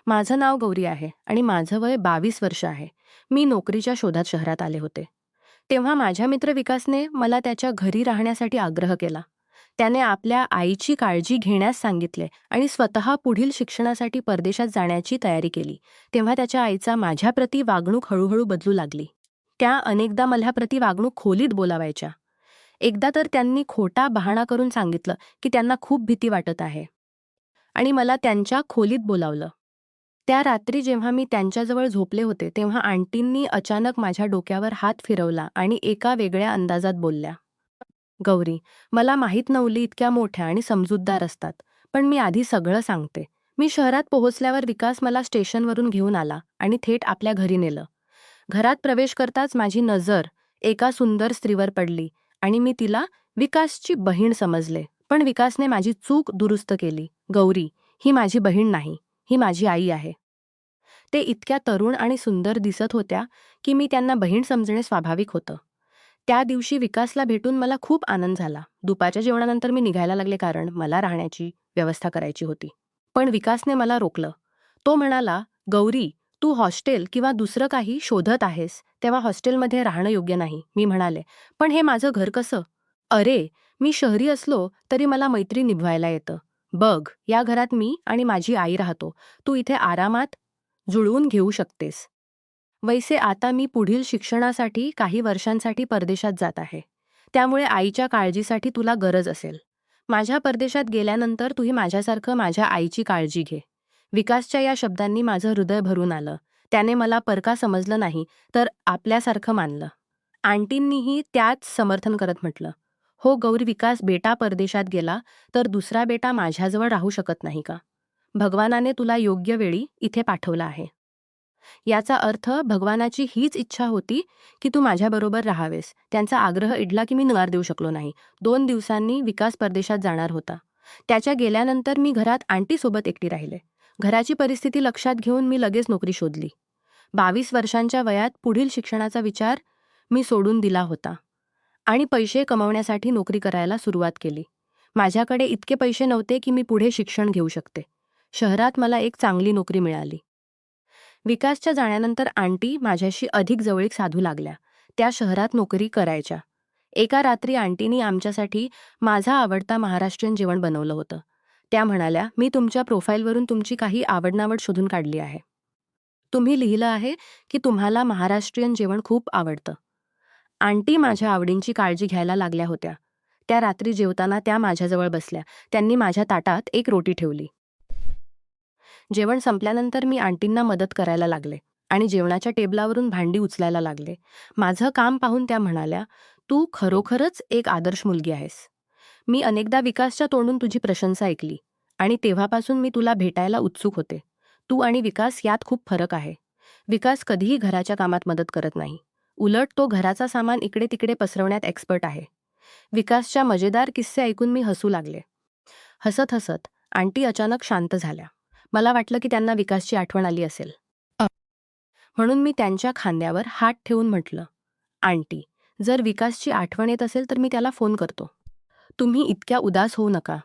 माझं नाव गौरी आहे आणि माझं वय 22 वर्ष आहे. मी नोकरीच्या शोधात शहरात आले होते. तेव्हा माझ्या मित्र विकासने मला त्याच्या घरी राहण्यासाठी आग्रह केला. त्याने आपल्या आईची काळजी घेण्यास सांगितले आणि स्वतः पुढील शिक्षणासाठी परदेशात जाण्याची तयारी केली. तेव्हा त्याच्या आईचा माझ्याप्रती वागणूक हळूहळू बदलू लागली. त्या अनेकदा माझ्याप्रती वागणूक खोलीत बोलावायच्या. एकदा तर त्यांनी खोटा बहाणा करून सांगितलं की त्यांना खूप भीती वाटत आहे आणि मला त्यांच्या खोलीत बोलावलं. त्या रात्री जेव्हा मी त्यांच्याजवळ झोपले होते तेव्हा आंटींनी अचानक माझ्या डोक्यावर हात फिरवला आणि एका वेगळ्या अंदाजात बोलल्या. गौरी, मला माहीत नव्हली इतक्या मोठ्या आणि समजूतदार असतात. पण मी आधी सगळं सांगते. मी शहरात पोहोचल्यावर विकास मला स्टेशनवरून घेऊन आला आणि थेट आपल्या घरी नेलं. घरात प्रवेश करताच माझी नजर एका सुंदर स्त्रीवर पडली आणि मी तिला विकासची बहीण समजले. पण विकासने माझी चूक दुरुस्त केली. गौरी, ही माझी बहीण नाही, ही माझी आई आहे. ते इतक्या तरुण आणि सुंदर दिसत होत्या की मी त्यांना बहीण समजणे स्वाभाविक होतं. त्या दिवशी विकासला भेटून मला खूप आनंद झाला. दुपारच्या जेवणानंतर मी निघायला लागले कारण मला राहण्याची व्यवस्था करायची होती. पण विकासने मला रोखलं. तो म्हणाला, "गौरी, तू हॉस्टेल किंवा दुसरं काही शोधत आहेस, तेव्हा हॉस्टेलमध्ये राहणं योग्य नाही." मी म्हणाले, "पण हे माझं घर कसं?" "अरे, मी शहरी असलो तरी मला मैत्री निभवायला येतं. बघ, या घरात मी आणि माझी आई राहतो. तू इथे आरामात जुळवून घेऊ शकतेस." वैसे आता मी पुढील शिक्षणासाठी काही वर्षांसाठी परदेशात जात आहे. त्यामुळे आईच्या काळजीसाठी तुला गरज असेल. माझ्या परदेशात गेल्यानंतर तूही माझ्यासारखं माझ्या आईची काळजी घे. विकासच्या या शब्दांनी माझं हृदय भरून आलं. त्याने मला परका समजलं नाही, तर आपल्यासारखं मानलं. आंटींनीही त्याच समर्थन करत म्हटलं, "हो गौरी, विकास बेटा परदेशात गेला, तर दुसरा बेटा माझ्याजवळ राहू शकत नाही का? भगवानाने तुला योग्य वेळी इथे पाठवलं आहे. याचा अर्थ भगवानाची हीच इच्छा होती की तू माझ्याबरोबर राहावेस." त्यांचा आग्रह इडला की मी नकार देऊ शकलो नाही. 2 दिवसांनी विकास परदेशात जाणार होता. त्याच्या गेल्यानंतर मी घरात आंटीसोबत एकटी राहिले. घराची परिस्थिती लक्षात घेऊन मी लगेच नोकरी शोधली. 22 वर्षांच्या वयात पुढील शिक्षणाचा विचार मी सोडून दिला होता आणि पैसे कमवण्यासाठी नोकरी करायला सुरुवात केली. माझ्याकडे इतके पैसे नव्हते की मी पुढे शिक्षण घेऊ शकते. शहरात मला एक चांगली नोकरी मिळाली. विकासच्या जाण्यानंतर आंटी माझ्याशी अधिक जवळीक साधू लागल्या. त्या शहरात नोकरी करायच्या. एका रात्री आंटीनी आमच्यासाठी माझा आवडता महाराष्ट्रीयन जेवण बनवलं होतं. त्या म्हणाल्या, "मी तुमच्या प्रोफाईलवरून तुमची काही आवड शोधून काढली आहे. तुम्ही लिहिलं आहे की तुम्हाला महाराष्ट्रीयन जेवण खूप आवडतं." आंटी माझ्या आवडींची काळजी घ्यायला लागल्या होत्या. त्या रात्री जेवताना त्या माझ्याजवळ बसल्या. त्यांनी माझ्या ताटात एक रोटी ठेवली. जेवण संपल्यानंतर मी आंटींना मदत करायला लागले आणि जेवणाच्या टेबलावरून भांडी उचलायला लागले. माझं काम पाहून त्या म्हणाल्या, "तू खरोखरच एक आदर्श मुलगी आहेस. मी अनेकदा विकासच्या तोंडून तुझी प्रशंसा ऐकली आणि तेव्हापासून मी तुला भेटायला उत्सुक होते. तू आणि विकास यात खूप फरक आहे. विकास कधीही घराच्या कामात मदत करत नाही. उलट तो घराचा सामान इकडे तिकडे पसरवण्यात एक्सपर्ट आहे." विकासच्या मजेदार किस्से ऐकून मी हसू लागले. हसत हसत आंटी अचानक शांत झाल्या. मला वाटलं की त्यांना विकासची आठवण आली असेल. म्हणून मी त्यांच्या खांद्यावर हात ठेवून म्हटलं, "आंटी, जर विकासची आठवण येत असेल तर मी त्याला फोन करतो. तुम्ही इतक्या उदास होऊ नका."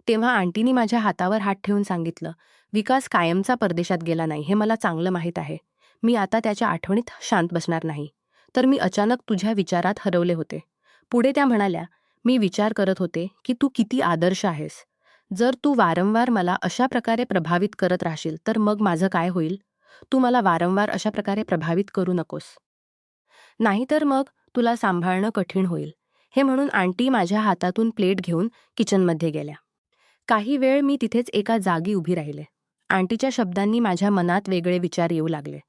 तेव्हा आंटीनी माझ्या हातावर हात ठेवून सांगितलं, "विकास कायमचा परदेशात गेला नाही हे मला चांगलं माहीत आहे. मी आता त्याच्या आठवणीत शांत बसणार नाही." तर मी अचानक तुझ्या विचारात हरवले होते. पुढे त्या म्हणाल्या, "मी विचार करत होते की तू किती आदर्श आहेस. जर तू वारंवार मला अशा प्रकारे प्रभावित करत राहशील तर मग माझं काय होईल? तू मला वारंवार अशा प्रकारे प्रभावित करू नकोस. नाहीतर मग तुला सांभाळणं कठीण होईल." हे म्हणून आंटी माझ्या हातातून प्लेट घेऊन किचनमध्ये गेल्या. काही वेळ मी तिथेच एका जागी उभी राहिले. आंटीच्या शब्दांनी माझ्या मनात वेगळे विचार येऊ लागले.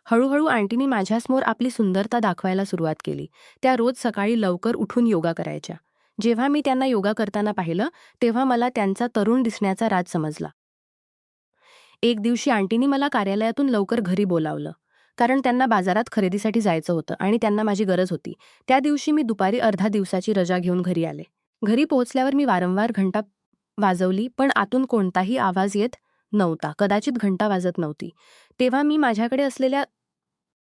हळूहळू आंटीनी माझ्यासमोर आपली सुंदरता दाखवायला सुरुवात केली. त्या रोज सकाळी लवकर उठून योगा करायच्या. जेव्हा मी त्यांना योगा करताना पाहिलं तेव्हा मला त्यांचा तरुण दिसण्याचा राज समजला. एक दिवशी आंटीनी मला कार्यालयातून लवकर घरी बोलावलं. कारण त्यांना बाजारात खरेदीसाठी जायचं होतं आणि त्यांना माझी गरज होती. त्या दिवशी मी दुपारी अर्धा दिवसाची रजा घेऊन घरी आले. घरी पोहोचल्यावर मी वारंवार घंटा वाजवली पण आतून कोणताही आवाज येत नव्हता. कदाचित घंटा वाजत नव्हती. तेव्हा मी माझ्याकडे असलेल्या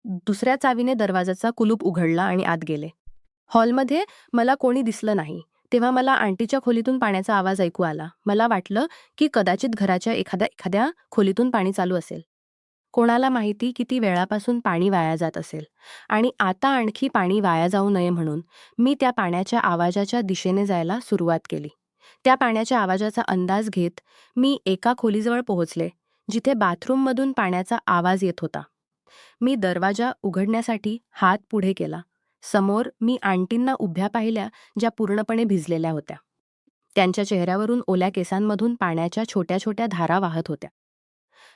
दुसऱ्या चावीने दरवाजाचा कुलूप उघडला आणि आत गेले. हॉलमध्ये मला कोणी दिसलं नाही. तेव्हा मला आंटीच्या खोलीतून पाण्याचा आवाज ऐकू आला. मला वाटलं की कदाचित घराच्या एखाद्या एखाद्या खोलीतून पाणी चालू असेल. कोणाला माहिती किती वेळापासून पाणी वाया जात असेल. आणि आता आणखी पाणी वाया जाऊ नये म्हणून मी त्या पाण्याच्या आवाजाच्या दिशेने जायला सुरुवात केली. त्या पाण्याच्या आवाजाचा अंदाज घेत मी एका खोलीजवळ पोहोचले, जिथे बाथरूममधून पाण्याचा आवाज येत होता. मी दरवाजा उघडण्यासाठी हात पुढे केला. समोर मी आंटींना उभ्या पाहिल्या, ज्या पूर्णपणे भिजलेल्या होत्या. त्यांच्या चेहऱ्यावरून ओल्या केसांमधून पाण्याच्या छोट्या छोट्या धारा वाहत होत्या.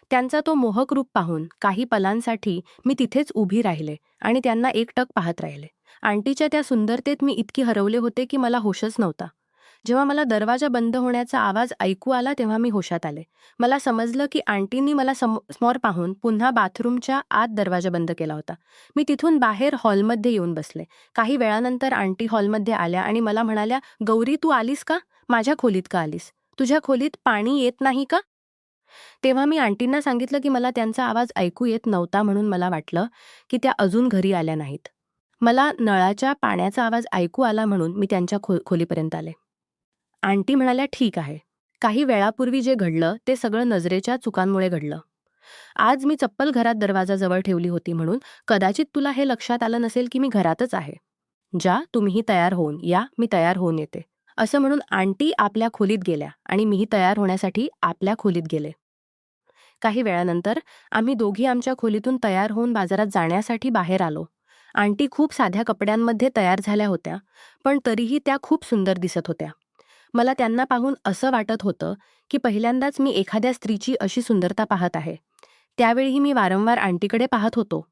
त्यांचा तो मोहक रूप पाहून काही पलांसाठी मी तिथेच उभी राहिले आणि त्यांना एकटक पाहत राहिले. आंटीच्या त्या सुंदरतेत मी इतकी हरवले होते की मला होशच नव्हता. जेव्हा मला दरवाजा बंद होण्याचा आवाज ऐकू आला तेव्हा मी होशात आले. मला समजलं की आंटींनी मला समोर पाहून पुन्हा बाथरूमच्या आत दरवाजा बंद केला होता. मी तिथून बाहेर हॉलमध्ये येऊन बसले. काही वेळानंतर आंटी हॉलमध्ये आल्या आणि मला म्हणाल्या, "गौरी, तू आलीस का? माझ्या खोलीत का आलीस? तुझ्या खोलीत पाणी येत नाही का?" तेव्हा मी आंटींना सांगितलं की मला त्यांचा आवाज ऐकू येत नव्हता, म्हणून मला वाटलं की त्या अजून घरी आल्या नाहीत. मला नळाच्या पाण्याचा आवाज ऐकू आला म्हणून मी त्यांच्या खोलीपर्यंत आले. आंटी म्हणाल्या, "ठीक आहे. काही वेळापूर्वी जे घडलं ते सगळं नजरेच्या चुकांमुळे घडलं. आज मी चप्पल घरात दरवाजाजवळ ठेवली होती म्हणून कदाचित तुला हे लक्षात आलं नसेल की मी घरातच आहे. जा, तुम्हीही तयार होऊन या, मी तयार होऊन येते." असं म्हणून आंटी आपल्या खोलीत गेल्या आणि मीही तयार होण्यासाठी आपल्या खोलीत गेले. काही वेळानंतर आम्ही दोघी आमच्या खोलीतून तयार होऊन बाजारात जाण्यासाठी बाहेर आलो. आंटी खूप साध्या कपड्यांमध्ये तयार झाल्या होत्या, पण तरीही त्या खूप सुंदर दिसत होत्या. मला त्यांना पाहून असं वाटत होतं की पहिल्यांदाच मी एखाद्या स्त्रीची अशी सुंदरता पाहत आहे. त्यावेळीही मी वारंवार आंटीकडे पाहत होतो.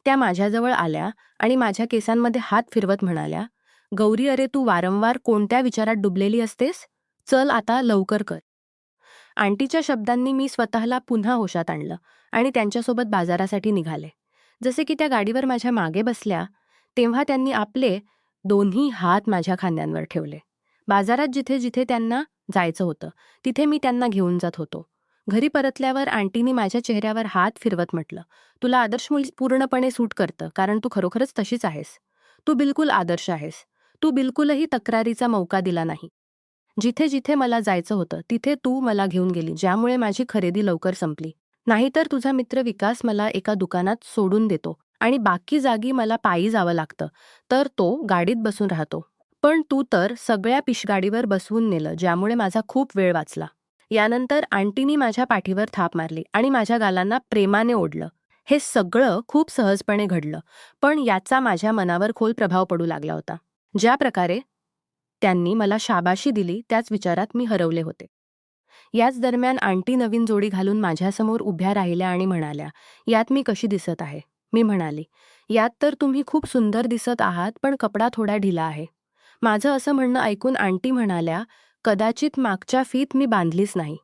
त्या माझ्याजवळ आल्या आणि माझ्या केसांमध्ये हात फिरवत म्हणाल्या, "गौरी, अरे तू वारंवार कोणत्या विचारात डुबलेली असतेस? चल आता लवकर कर." आंटीच्या शब्दांनी मी स्वतःला पुन्हा होशात आणलं आणि त्यांच्यासोबत बाजारासाठी निघाले. जसे की त्या गाडीवर माझ्या मागे बसल्या, तेव्हा त्यांनी आपले दोन्ही हात माझ्या खांद्यांवर ठेवले. बाजारात जिथे जिथे त्यांना जायचं होतं, तिथे मी त्यांना घेऊन जात होतो. घरी परतल्यावर आंटीनी माझ्या चेहऱ्यावर हात फिरवत म्हटलं, "तुला आदर्श मुलगी पूर्णपणे सूट करतं, कारण तू खरोखरच तशीच आहेस. तू बिलकुल आदर्श आहेस. तू बिलकुलही तक्रारीचा मौका दिला नाही. जिथे जिथे मला जायचं होतं तिथे तू मला घेऊन गेली, ज्यामुळे माझी खरेदी लवकर संपली. नाहीतर तुझा मित्र विकास मला एका दुकानात सोडून देतो आणि बाकी जागी मला पायी जावं लागतं, तर तो गाडीत बसून राहतो. पण तू तर सगळ्या पिशगाडीवर बसवून नेलं, ज्यामुळे माझा खूप वेळ वाचला." यानंतर आंटीनी माझ्या पाठीवर थाप मारली आणि माझ्या गालांना प्रेमाने ओढलं. हे सगळं खूप सहजपणे घडलं, पण याचा माझ्या मनावर खोल प्रभाव पडू लागला होता. ज्या प्रकारे त्यांनी मला शाबाशी दिली त्याच विचारात मी हरवले होते. याच दरम्यान आंटी नवीन जोडी घालून माझ्यासमोर उभ्या राहिल्या आणि म्हणाल्या, "यात मी कशी दिसत आहे?" मी म्हणाली, "यात तर तुम्ही खूप सुंदर दिसत आहात, पण कपडा थोडा ढिला आहे." माझं असं म्हणणं ऐकून आंटी म्हणाल्या, "कदाचित मागच्या फीत मी बांधलीच नाही.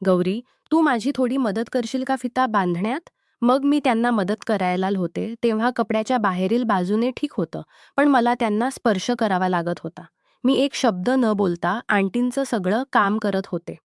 गौरी, तू माझी थोडी मदत करशील का फिता बांधण्यात?" मग मी त्यांना मदत करायला होते तेव्हा कपड्याच्या बाहेरील बाजूने ठीक होतं, पण मला त्यांना स्पर्श करावा लागत होता. मी एक शब्द न बोलता आंटींचं सगळं काम करत होते.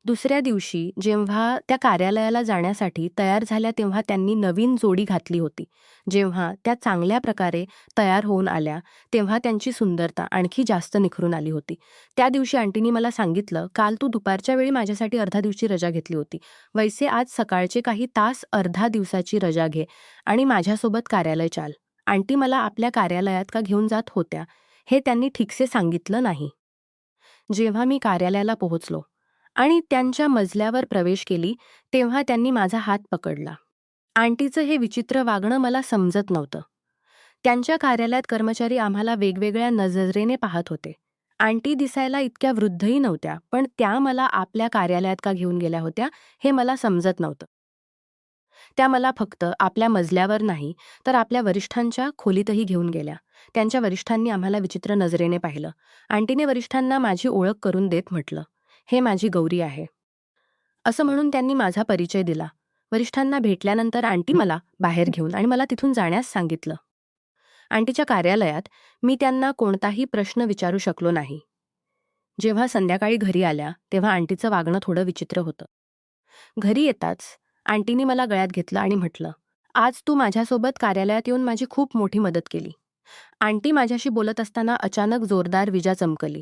दुसऱ्या दिवशी जेव्हा त्या कार्यालयाला जाण्यासाठी तयार झाल्या तेव्हा त्यांनी नवीन जोडी घातली होती. जेव्हा त्या चांगल्या प्रकारे तयार होऊन आल्या तेव्हा त्यांची सुंदरता आणखी जास्त निखरून आली होती. त्या दिवशी आंटींनी मला सांगितलं, "काल तू दुपारच्या वेळी माझ्यासाठी अर्धा दिवशी रजा घेतली होती. वैसे आज सकाळचे काही तास अर्धा दिवसाची रजा घे आणि माझ्यासोबत कार्यालय चाल." आंटी मला आपल्या कार्यालयात का घेऊन जात होत्या हे त्यांनी ठीकसे सांगितलं नाही. जेव्हा मी कार्यालयाला पोहोचलो आणि त्यांच्या मजल्यावर प्रवेश केली तेव्हा त्यांनी माझा हात पकडला. आंटीचं हे विचित्र वागणं मला समजत नव्हतं. त्यांच्या कार्यालयात कर्मचारी आम्हाला वेगवेगळ्या नजरेने पाहत होते. आंटी दिसायला इतक्या वृद्धही नव्हत्या, पण त्या मला आपल्या कार्यालयात का घेऊन गेल्या होत्या हे मला समजत नव्हतं. त्या मला फक्त आपल्या मजल्यावर नाही, तर आपल्या वरिष्ठांच्या खोलीतही घेऊन गेल्या. त्यांच्या वरिष्ठांनी आम्हाला विचित्र नजरेने पाहिलं. आंटीने वरिष्ठांना माझी ओळख करून देत म्हटलं, "हे माझी गौरी आहे." असं म्हणून त्यांनी माझा परिचय दिला. वरिष्ठांना भेटल्यानंतर आंटी मला बाहेर घेऊन आणि मला तिथून जाण्यास सांगितलं. आंटीच्या कार्यालयात मी त्यांना कोणताही प्रश्न विचारू शकलो नाही. जेव्हा संध्याकाळी घरी आल्या तेव्हा आंटीचं वागणं थोडं विचित्र होतं. घरी येताच आंटीनी मला गळ्यात घेतलं आणि म्हटलं, "आज तू माझ्यासोबत कार्यालयात येऊन माझी खूप मोठी मदत केली." आंटी माझ्याशी बोलत असताना अचानक जोरदार विजा चमकली,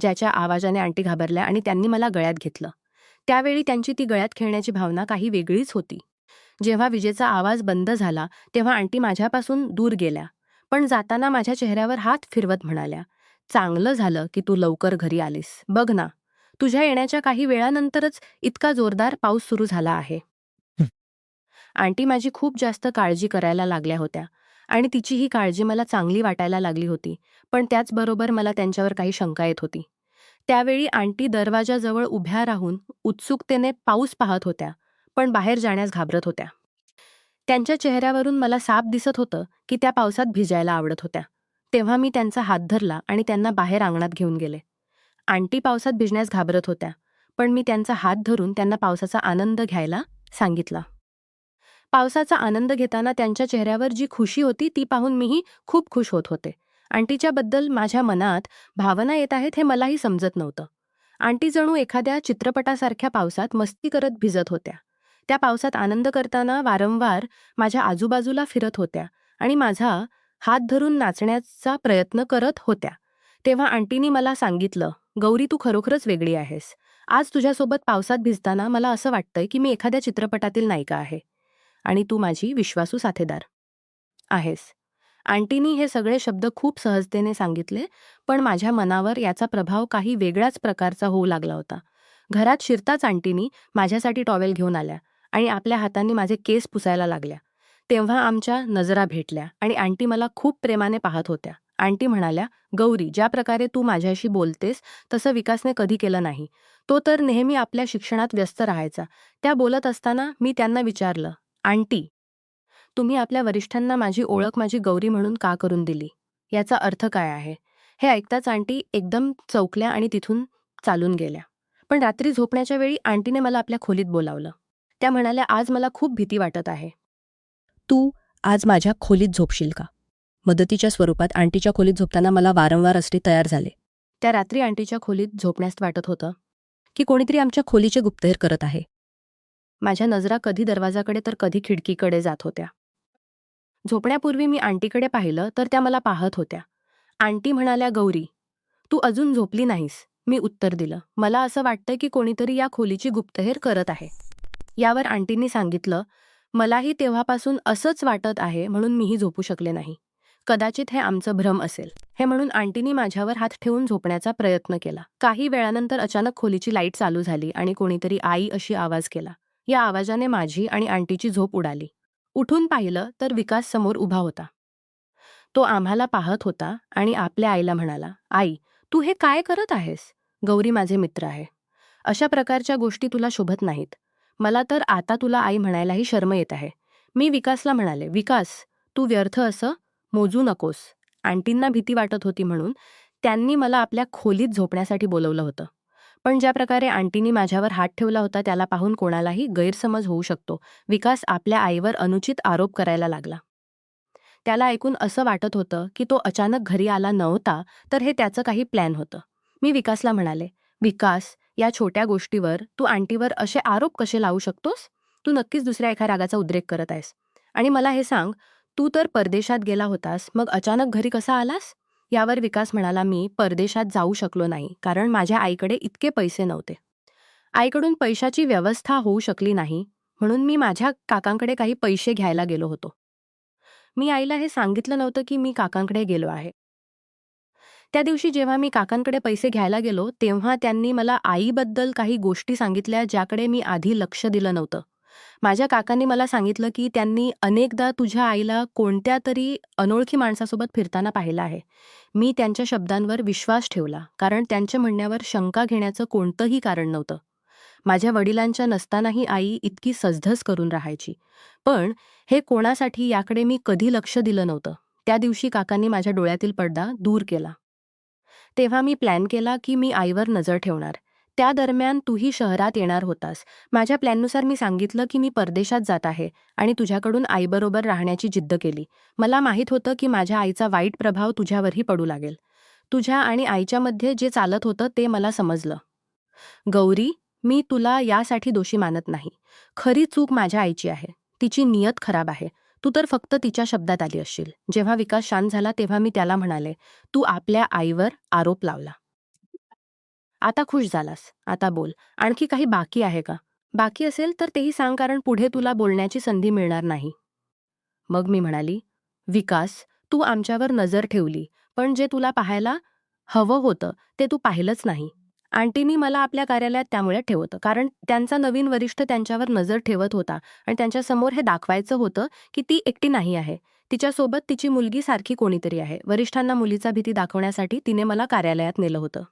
ज्याच्या आवाजाने आंटी घाबरल्या आणि त्यांनी मला गळ्यात घेतलं. त्यावेळी त्यांची ती गळ्यात खेळण्याची भावना काही वेगळीच होती. जेव्हा विजेचा आवाज बंद झाला तेव्हा आंटी माझ्यापासून दूर गेल्या, पण जाताना माझ्या चेहऱ्यावर हात फिरवत म्हणाल्या, "चांगलं झालं की तू लवकर घरी आलीस. बघ ना, तुझ्या येण्याच्या काही वेळानंतरच इतका जोरदार पाऊस सुरू झाला आहे." आंटी माझी खूप जास्त काळजी करायला लागल्या होत्या आणि तिची ही काळजी मला चांगली वाटायला लागली होती, पण त्याचबरोबर मला त्यांच्यावर काही शंका येत होती. त्यावेळी आंटी दरवाजाजवळ उभ्या राहून उत्सुकतेने पाऊस पाहत होत्या, पण बाहेर जाण्यास घाबरत होत्या. त्यांच्या चेहऱ्यावरून मला साफ दिसत होतं की त्या पावसात भिजायला आवडत होत्या. तेव्हा मी त्यांचा हात धरला आणि त्यांना बाहेर अंगणात घेऊन गेले. आंटी पावसात भिजण्यास घाबरत होत्या, पण मी त्यांचा हात धरून त्यांना पावसाचा आनंद घ्यायला सांगितला. पावसाचा आनंद घेताना त्यांच्या चेहऱ्यावर जी खुशी होती ती पाहून मीही खूप खुश होत होते. आंटीच्याबद्दल माझ्या मनात भावना येत आहेत हे मलाही समजत नव्हतं. आंटी जणू एखाद्या चित्रपटासारख्या पावसात मस्ती करत भिजत होत्या. त्या पावसात आनंद करताना वारंवार माझ्या आजूबाजूला फिरत होत्या आणि माझा हात धरून नाचण्याचा प्रयत्न करत होत्या. तेव्हा आंटीनी मला सांगितलं, "गौरी, तू खरोखरच वेगळी आहेस. आज तुझ्यासोबत पावसात भिजताना मला असं वाटतंय की मी एखाद्या चित्रपटातील नायिका आहे आणि तू माझी विश्वासू साथीदार आहेस." आंटीनी हे सगळे शब्द खूप सहजतेने सांगितले, पण माझ्या मनावर याचा प्रभाव काही वेगळ्याच प्रकारचा होऊ लागला होता. घरात शिरताच आंटीनी माझ्यासाठी टॉवेल घेऊन आल्या आणि आपल्या हातांनी माझे केस पुसायला लागल्या. तेव्हा आमच्या नजरा भेटल्या आणि आंटी मला खूप प्रेमाने पाहत होत्या. आंटी म्हणाल्या, "गौरी, ज्या प्रकारे तू माझ्याशी बोलतेस तसं विकासने कधी केलं नाही. तो तर नेहमी आपल्या शिक्षणात व्यस्त राहायचा." त्या बोलत असताना मी त्यांना विचारलं, "आंटी, तुम्ही आपल्या वरिष्ठांना माझी ओळख माझी गौरी म्हणून का करून दिली? याचा अर्थ काय आहे?" हे ऐकताच आंटी एकदम चौकल्या आणि तिथून चालून गेल्या. पण रात्री झोपण्याच्या वेळी आंटीने मला आपल्या खोलीत बोलावलं. त्या म्हणाल्या, "आज मला खूप भीती वाटत आहे. तू आज माझ्या खोलीत झोपशील का?" मदतीच्या स्वरूपात आंटीच्या खोलीत झोपताना मला वारंवार असते तयार झाले. त्या रात्री आंटीच्या खोलीत झोपण्यास वाटत होतं की कोणीतरी आमच्या खोलीचे गुप्तहेर करत आहे. माझ्या नजरा कधी दरवाजाकडे तर कधी खिडकीकडे जात होत्या. झोपण्यापूर्वी मी आंटीकडे पाहिलं तर त्या मला पाहत होत्या. आंटी म्हणाल्या, "गौरी, तू अजून झोपली नाहीस." मी उत्तर दिलं, "मला असं वाटतं की कोणीतरी या खोलीची गुप्तहेर करत आहे." यावर आंटींनी सांगितलं, "मलाही तेव्हापासून असंच वाटत आहे, म्हणून मीही झोपू शकले नाही. कदाचित हे आमचं भ्रम असेल." हे म्हणून आंटींनी माझ्यावर हात ठेवून झोपण्याचा प्रयत्न केला. काही वेळानंतर अचानक खोलीची लाईट चालू झाली आणि कोणीतरी "आई" अशी आवाज केला. या आवाजाने माझी आणि आंटीची झोप उडाली. उठून पाहिलं तर विकास समोर उभा होता. तो आम्हाला पाहत होता आणि आपल्या आईला म्हणाला, "आई, तू हे काय करत आहेस? गौरी माझे मित्र आहे. अशा प्रकारच्या गोष्टी तुला शोभत नाहीत. मला तर आता तुला आई म्हणायलाही शर्म येत आहे." मी विकासला म्हणाले, "विकास, तू व्यर्थ असं मोजू नकोस." आंटींना भीती वाटत होती म्हणून त्यांनी मला आपल्या खोलीत झोपण्यासाठी बोलवलं होतं. पण ज्या प्रकारे आंटींनी माझ्यावर हात ठेवला होता त्याला पाहून कोणालाही गैरसमज होऊ शकतो. विकास आपल्या आईवर अनुचित आरोप करायला लागला. त्याला ऐकून असं वाटत होतं की तो अचानक घरी आला नव्हता, तर हे त्याचं काही प्लॅन होतं. मी विकासला म्हणाले, "विकास, या छोट्या गोष्टीवर तू आंटीवर असे आरोप कसे लावू शकतोस? तू नक्कीच दुसऱ्या एका रागाचा उद्रेक करत आहेस. आणि मला हे सांग, तू तर परदेशात गेला होतास, मग अचानक घरी कसा आलास?" यावर विकास म्हणाला, "मी परदेशात जाऊ शकलो नाही, कारण माझ्या आईकडे इतके पैसे नव्हते. आईकडून पैशाची व्यवस्था होऊ शकली नाही, म्हणून मी माझ्या काकांकडे काही पैसे घ्यायला गेलो होतो." मी आईला हे सांगितलं नव्हतं की मी काकांकडे गेलो आहे. त्या दिवशी जेव्हा मी काकांकडे पैसे घ्यायला गेलो, तेव्हा त्यांनी मला आईबद्दल काही गोष्टी सांगितल्या ज्याकडे मी आधी लक्ष दिलं नव्हतं. माझ्या काकांनी मला सांगितलं की त्यांनी अनेकदा तुझ्या आईला कोणत्यातरी अनोळखी माणसासोबत फिरताना पाहिलं आहे. मी त्यांच्या शब्दांवर विश्वास ठेवला, कारण त्यांच्या म्हणण्यावर शंका घेण्याचं कोणतंही कारण नव्हतं. माझ्या वडिलांच्या नसतानाही आई इतकी सजधज करून राहायची. पण हे कोणासाठी याकडे मी कधी लक्ष दिलं नव्हतं. त्या दिवशी काकांनी माझ्या डोळ्यातील पडदा दूर केला. तेव्हा मी प्लॅन केला की मी आईवर नजर ठेवणार. त्या दरम्यान तूही शहरात येणार होतास. माझ्या प्लॅननुसार मी सांगितलं की मी परदेशात जात आहे आणि तुझ्याकडून आईबरोबर राहण्याची जिद्द केली. मला माहीत होतं की माझ्या आईचा वाईट प्रभाव तुझ्यावरही पडू लागेल. तुझ्या आणि आईच्यामध्ये जे चालत होतं ते मला समजलं. गौरी, मी तुला यासाठी दोषी मानत नाही. खरी चूक माझ्या आईची आहे. तिची नियत खराब आहे. तू तर फक्त तिच्या शब्दात आली असशील. जेव्हा विकास शांत झाला तेव्हा मी त्याला म्हणाले, तू आपल्या आईवर आरोप लावला. आता खुश झालास. आता बोल. आणखी काही बाकी आहे का? बाकी असेल तर तेही सांग, कारण पुढे तुला बोलण्याची संधी मिळणार नाही. मग मी म्हणाली, विकास, तू आमच्यावर नजर ठेवली, पण जे तुला पाहायला हवं होतं ते तू पाहिलंच नाही. आंटींनी मला आपल्या कार्यालयात त्यामुळे ठेवतं, कारण त्यांचा नवीन वरिष्ठ त्यांच्यावर नजर ठेवत होता आणि त्यांच्यासमोर हे दाखवायचं होतं की ती एकटी नाही आहे. तिच्यासोबत तिची मुलगी सारखी कोणीतरी आहे. वरिष्ठांना मुलीचा भीती दाखवण्यासाठी तिने मला कार्यालयात नेलं होतं.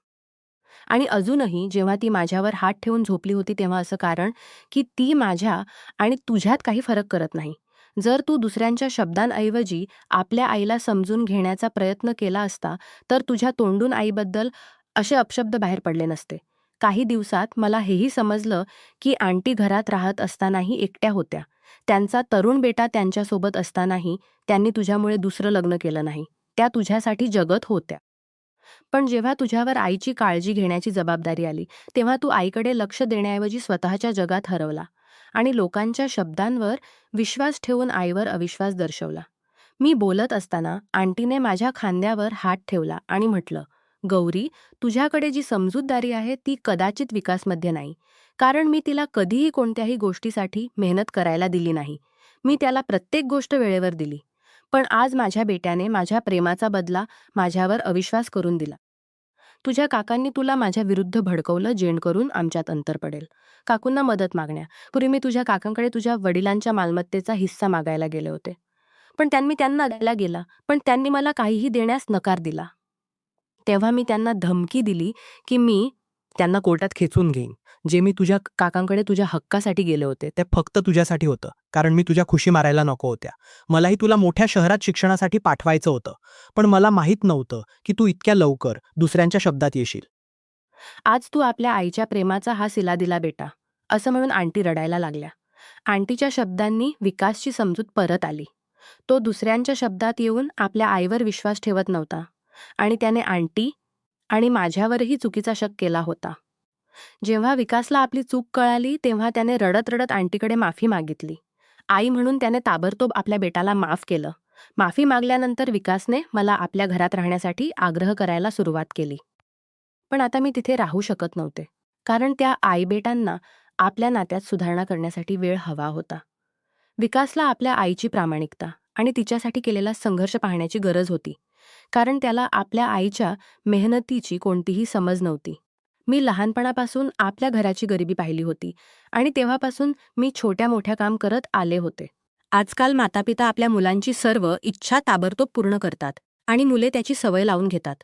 आणि अजूनही जेव्हा ती माझ्यावर हात ठेवून झोपली होती तेव्हा असं कारण की ती माझ्या आणि तुझ्यात काही फरक करत नाही. जर तू दुसऱ्यांच्या शब्दांऐवजी आपल्या आईला समजून घेण्याचा प्रयत्न केला असता तर तुझ्या तोंडून आईबद्दल असे अपशब्द बाहेर पडले नसते. काही दिवसात मला हेही समजलं की आंटी घरात राहत असतानाही एकट्या होत्या. त्यांचा तरुण बेटा त्यांच्यासोबत असतानाही त्यांनी तुझ्यामुळे दुसरं लग्न केलं नाही. त्या तुझ्यासाठी जगत होत्या. पण जेव्हा तुझ्यावर आईची काळजी घेण्याची जबाबदारी आली, तेव्हा तू आईकडे लक्ष देण्याऐवजी स्वतःच्या जगात हरवला आणि लोकांच्या शब्दांवर विश्वास ठेवून आईवर अविश्वास दर्शवला. मी बोलत असताना आंटीने माझ्या खांद्यावर हात ठेवला आणि म्हटलं, गौरी, तुझ्याकडे जी समजूतदारी आहे ती कदाचित विकासमध्ये नाही. कारण मी तिला कधीही कोणत्याही गोष्टीसाठी मेहनत करायला दिली नाही. मी त्याला प्रत्येक गोष्ट वेळेवर दिली. पण आज माझ्या बेट्याने माझ्या प्रेमाचा बदला माझ्यावर अविश्वास करून दिला. तुझ्या काकांनी तुला माझ्या विरुद्ध भडकवलं जेणेकरून आमच्यात अंतर पडेल. काकूंना मदत मागण्यापूर्वी मी तुझ्या काकांकडे तुझ्या वडिलांच्या मालमत्तेचा हिस्सा मागायला गेले होते. पण त्यांना द्यायला गेला, पण त्यांनी मला काहीही देण्यास नकार दिला. तेव्हा मी त्यांना धमकी दिली की मी त्यांना कोर्टात खेचून घेईन. जे मी तुझ्या काकांकडे तुझ्या हक्कासाठी गेले होते ते फक्त तुझ्यासाठी होतं, कारण मी तुझ्या खुशी मारायला नको होत्या. मलाही तुला मोठ्या शहरात शिक्षणासाठी पाठवायचं होतं, पण मला माहीत नव्हतं की तू इतक्या लवकर दुसऱ्यांच्या शब्दात येशील. आज तू आपल्या आईच्या प्रेमाचा हा सिला दिला बेटा, असं म्हणून आंटी रडायला लागल्या. आंटीच्या शब्दांनी विकासची समजूत परत आली. तो दुसऱ्यांच्या शब्दात येऊन आपल्या आईवर विश्वास ठेवत नव्हता आणि त्याने आंटी आणि माझ्यावरही चुकीचा शक केला होता. जेव्हा विकासला आपली चूक कळाली तेव्हा त्याने रडत रडत आंटीकडे माफी मागितली. आई म्हणून त्याने ताबडतोब आपल्या बेटाला माफ केलं. माफी मागल्यानंतर विकासने मला आपल्या घरात राहण्यासाठी आग्रह करायला सुरुवात केली. पण आता मी तिथे राहू शकत नव्हते, कारण त्या आईबेटांना आपल्या नात्यात सुधारणा करण्यासाठी वेळ हवा होता. विकासला आपल्या आईची प्रामाणिकता आणि तिच्यासाठी केलेला संघर्ष पाहण्याची गरज होती, कारण त्याला आपल्या आईच्या मेहनतीची कोणतीही समज नव्हती. मी लहानपणापासून आपल्या घराची गरिबी पाहिली होती आणि तेव्हापासून मी छोट्या मोठ्या काम करत आले होते. आजकाल मातापिता आपल्या मुलांची सर्व इच्छा ताबडतोब पूर्ण करतात आणि मुले त्याची सवय लावून घेतात.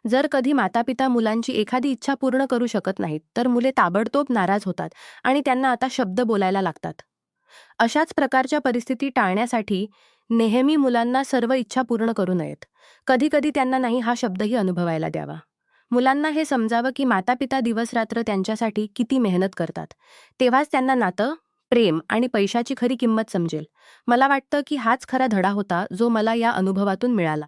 जर कधी मातापिता मुलांची एखादी इच्छा पूर्ण करू शकत नाहीत तर मुले ताबडतोब नाराज होतात आणि त्यांना आता शब्द बोलायला लागतात. अशाच प्रकारच्या परिस्थिती टाळण्यासाठी नेहमी मुलांना सर्व इच्छा पूर्ण करू नयेत. कधीकधी त्यांना नाही हा शब्दही अनुभवायला द्यावा. मुलांना हे समजावं की मातापिता दिवसरात्र त्यांच्यासाठी किती मेहनत करतात. तेव्हाच त्यांना नातं, प्रेम आणि पैशाची खरी किंमत समजेल. मला वाटतं की हाच खरा धडा होता जो मला या अनुभवातून मिळाला.